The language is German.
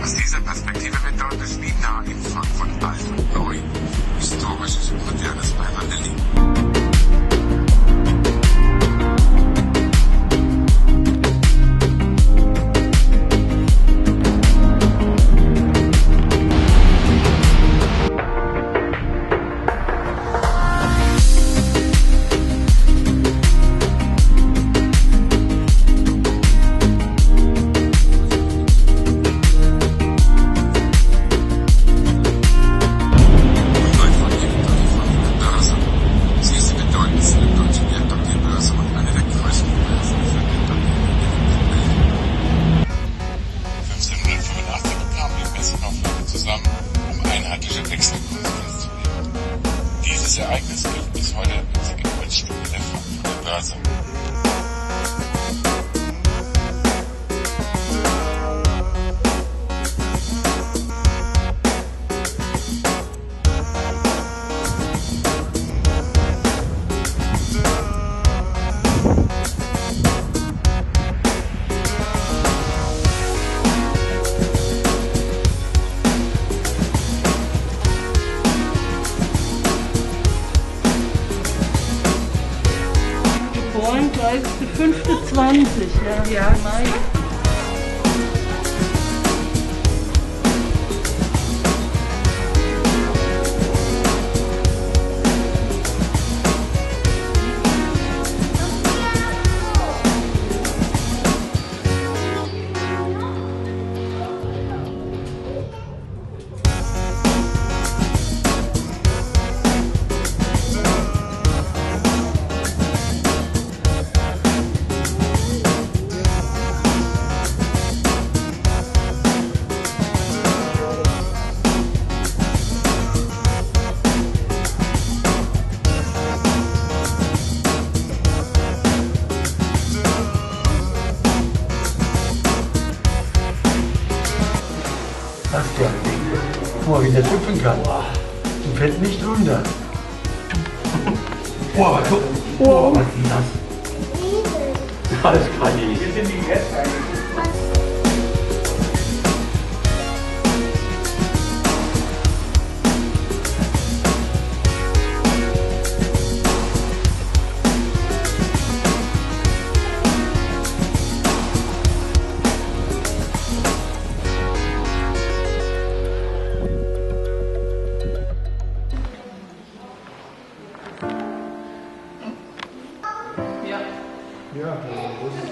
Aus dieser Perspektive wird deutlich, wie nah in Frankfurt alt und neu, historisches und modernes beieinander liegen. Zusammen, um einheitliche Wechselkurse festzulegen. Dieses Ereignis gilt bis heute als die Geburtsstunde der Frankfurter Börse. Geboren 5.20, ja. Mai. Guck mal, wie der tüpfen kann. Und fällt nicht runter. Boah, guck. Boah, was ist das? Alles klar, hier sind die Gäste eigentlich. Ja. Ja, das ist